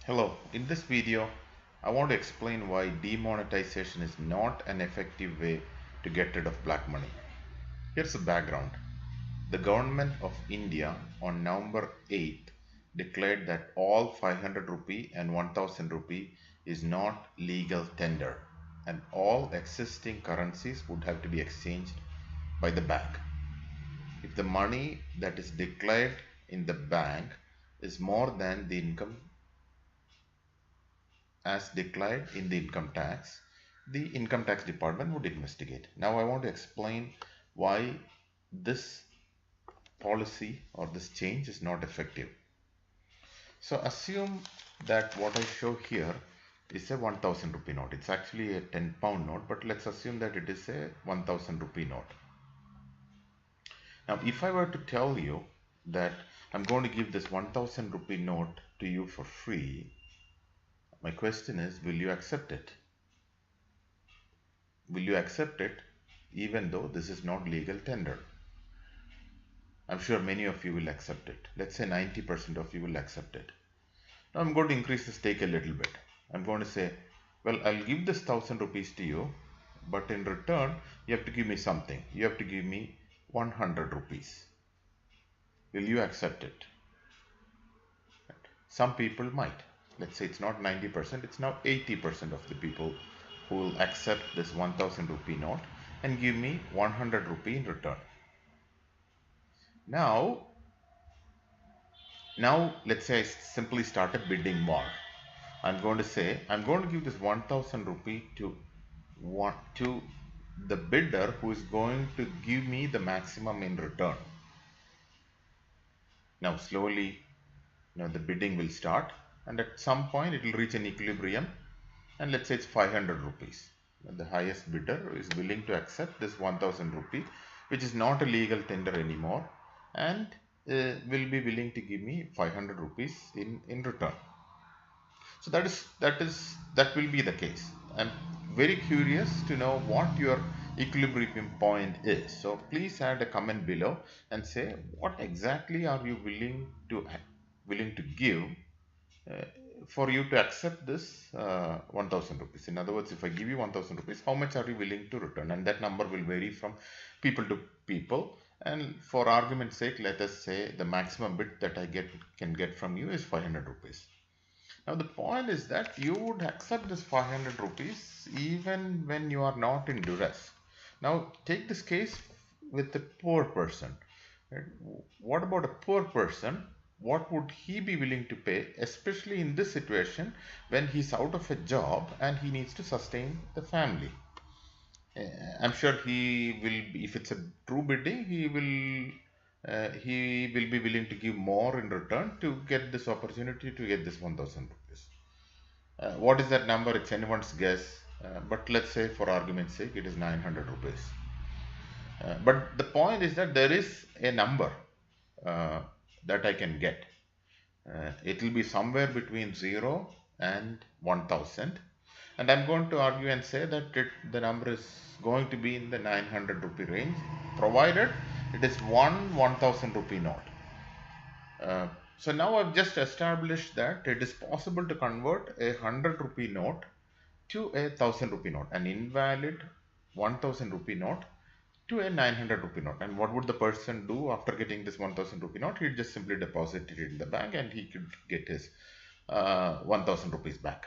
Hello, in this video I want to explain why demonetization is not an effective way to get rid of black money. Here's the background. The government of India on November 8th declared that all 500 rupee and 1000 rupee is not legal tender and all existing currencies would have to be exchanged by the bank. If the money that is declared in the bank is more than the income as declared in the income tax department would investigate. Now I want to explain why this policy or this change is not effective. So assume that what I show here is a 1000 rupee note. It's actually a 10 pound note, but let's assume that it is a 1000 rupee note. Now if I were to tell you that I'm going to give this 1000 rupee note to you for free, my question is, will you accept it? Will you accept it even though this is not legal tender? I'm sure many of you will accept it. Let's say 90% of you will accept it. Now I'm going to increase the stake a little bit. I'm going to say, well, I'll give this 1000 rupees to you, but in return, you have to give me something. You have to give me 100 rupees. Will you accept it? Some people might. Let's say it's not 90%, it's now 80% of the people who will accept this 1000 rupee note and give me 100 rupee in return. Now let's say I simply start a bidding war. I'm going to say I'm going to give this 1000 rupee to the bidder who is going to give me the maximum in return. Now slowly the bidding will start, and at some point it will reach an equilibrium, and let's say it's 500 rupees. The highest bidder is willing to accept this 1000 rupee, which is not a legal tender anymore, and will be willing to give me 500 rupees in return. So that will be the case. I'm very curious to know what your equilibrium point is. So please add a comment below and say what exactly are you willing to give uh, for you to accept this 1000 rupees. In other words, if I give you 1000 rupees, how much are you willing to return? And that number will vary from people to people. And for argument's sake, let us say the maximum bid that I can get from you is 500 rupees. Now the point is that you would accept this 500 rupees even when you are not in duress. Now take this case with a poor person. Right? What about a poor person? What would he be willing to pay, especially in this situation when he's out of a job and he needs to sustain the family? I'm sure he will be, if it's a true bidding, he will be willing to give more in return to get this opportunity to get this 1000 rupees. What is that number? It's anyone's guess, but let's say for argument's sake it is 900 rupees. But the point is that there is a number uh, that I can get. It will be somewhere between 0 and 1000, and I'm going to argue and say that the number is going to be in the 900 rupee range, provided it is 1000 rupee note. So now I've just established that it is possible to convert a 100 rupee note to a 1000 rupee note, an invalid 1000 rupee note to a 900 rupee note. And what would the person do after getting this 1000 rupee note? He'd just simply deposit it in the bank and he could get his 1000 rupees back.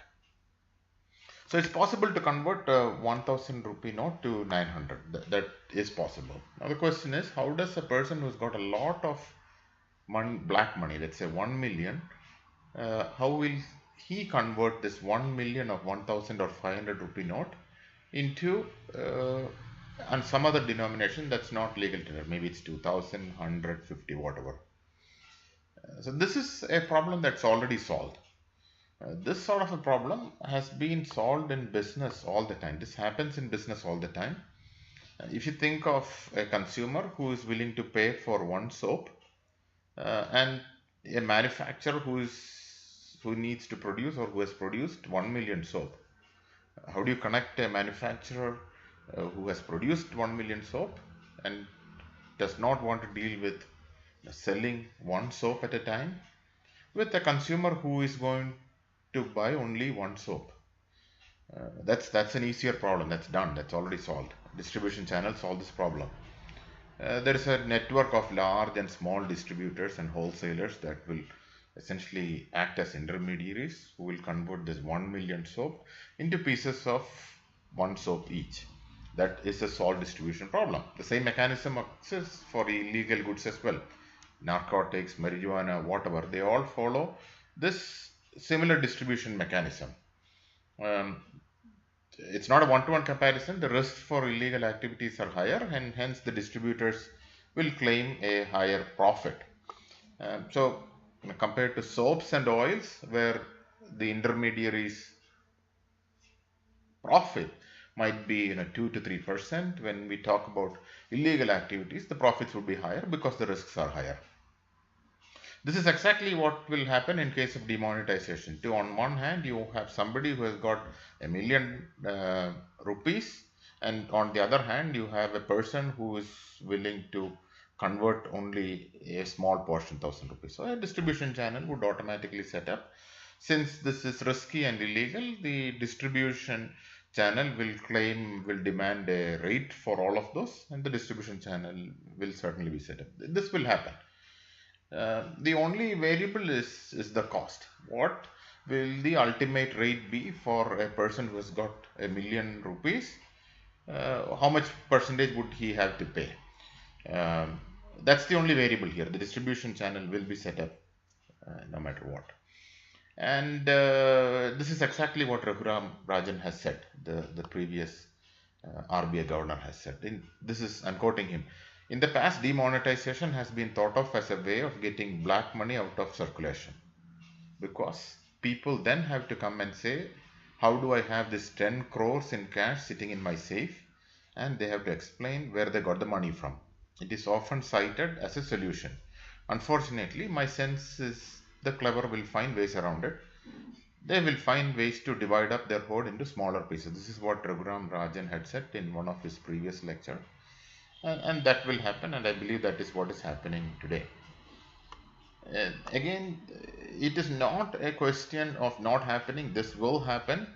So it's possible to convert a 1000 rupee note to 900. That is possible. Now the question is, how does a person who's got a lot of money, black money, let's say 1 million, how will he convert this 1 million of 1000 or 500 rupee note into and some other denomination that's not legal tender? Maybe it's 2000, 150, whatever. So this is a problem that's already solved. This sort of a problem has been solved in business all the time. This happens in business all the time. If you think of a consumer who is willing to pay for one soap, and a manufacturer who needs to produce or who has produced 1 million soap. How do you connect a manufacturer who has produced 1 million soap and does not want to deal with selling one soap at a time with a consumer who is going to buy only one soap. That's an easier problem. That's done. That's already solved. Distribution channel solve this problem. There is a network of large and small distributors and wholesalers that will essentially act as intermediaries who will convert this 1 million soap into pieces of one soap each. That is a solved distribution problem. The same mechanism exists for illegal goods as well. Narcotics, marijuana, whatever, they all follow this similar distribution mechanism. Um, it's not a one-to-one comparison. The risks for illegal activities are higher, and hence the distributors will claim a higher profit. So compared to soaps and oils, where the intermediaries profit might be 2 to 3%, when we talk about illegal activities, the profits would be higher because the risks are higher. This is exactly what will happen in case of demonetization. On one hand, you have somebody who has got a million rupees, and on the other hand, you have a person who is willing to convert only a small portion, 1,000 rupees. So a distribution channel would automatically set up. Since this is risky and illegal, the distribution channel will demand a rate for all of those, and the distribution channel will certainly be set up. This will happen. The only variable is the cost. What will the ultimate rate be for a person who has got a million rupees? How much percentage would he have to pay? That's the only variable here. The distribution channel will be set up no matter what. And this is exactly what Raghuram Rajan has said, the previous RBI governor has said. I'm quoting him. In the past, demonetization has been thought of as a way of getting black money out of circulation, because people then have to come and say, how do I have this 10 crores in cash sitting in my safe? And they have to explain where they got the money from. It is often cited as a solution. Unfortunately, my sense is the clever will find ways around it. They will find ways to divide up their hoard into smaller pieces. This is what Raghuram Rajan had said in one of his previous lectures. And that will happen, and I believe that is what is happening today. Again, it is not a question of not happening. This will happen.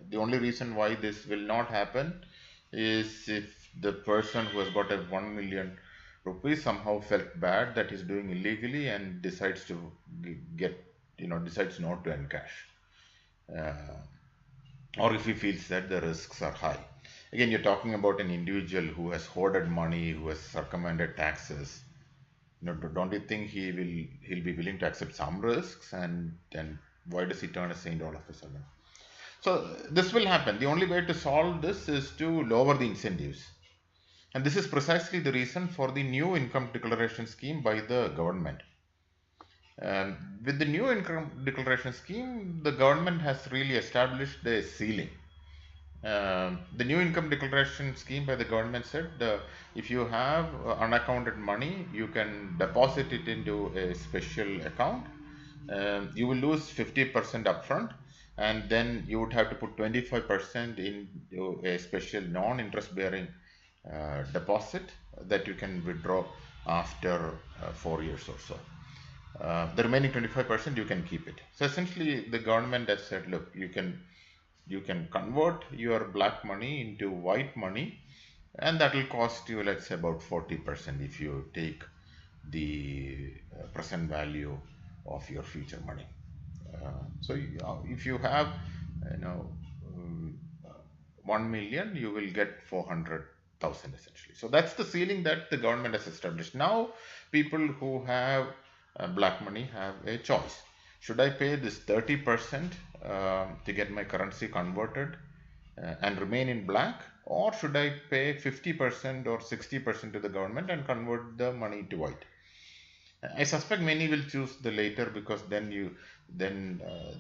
The only reason why this will not happen is if the person who has got a 1 million rupees somehow felt bad that he's doing illegally and decides to decides not to encash, or if he feels that the risks are high. Again, you're talking about an individual who has hoarded money, who has circumvented taxes. Don't you think he'll be willing to accept some risks? And why does he turn a saint all of a sudden? So this will happen. The only way to solve this is to lower the incentives. And this is precisely the reason for the new income declaration scheme by the government. With the new income declaration scheme, the government has really established a ceiling. The new income declaration scheme by the government said if you have unaccounted money, you can deposit it into a special account. You will lose 50% upfront, and then you would have to put 25% into a special non-interest bearing deposit that you can withdraw after 4 years or so. The remaining 25% you can keep it. So essentially the government has said, look, you can convert your black money into white money, and that will cost you, let's say, about 40% if you take the present value of your future money. So if you have 1 million, you will get 400,000 essentially. So that's the ceiling that the government has established. Now people who have black money have a choice. Should I pay this 30% to get my currency converted and remain in black, or should I pay 50% or 60% to the government and convert the money to white? I suspect many will choose the later, because then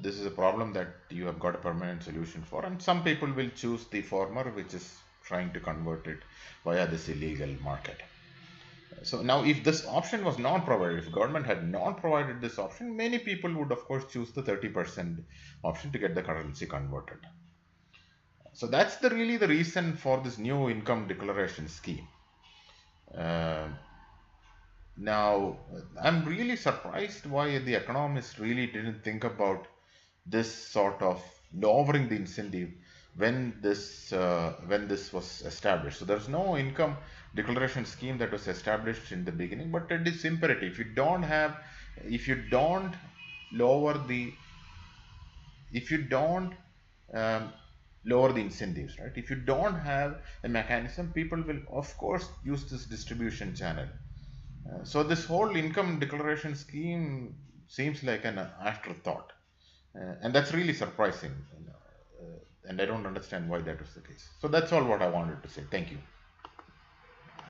this is a problem that you have got a permanent solution for, and some people will choose the former, which is trying to convert it via this illegal market. So now if this option was not provided, if government had not provided this option, many people would of course choose the 30% option to get the currency converted. So that's really the reason for this new income declaration scheme. Now I'm really surprised why the economists really didn't think about this sort of lowering the incentive when this was established. So there's no income declaration scheme that was established in the beginning, but it is imperative. If you don't lower the, if you don't um, lower the incentives, right? If you don't have a mechanism, people will of course use this distribution channel. So this whole income declaration scheme seems like an afterthought, and that's really surprising. And I don't understand why that was the case. So that's all what I wanted to say. Thank you.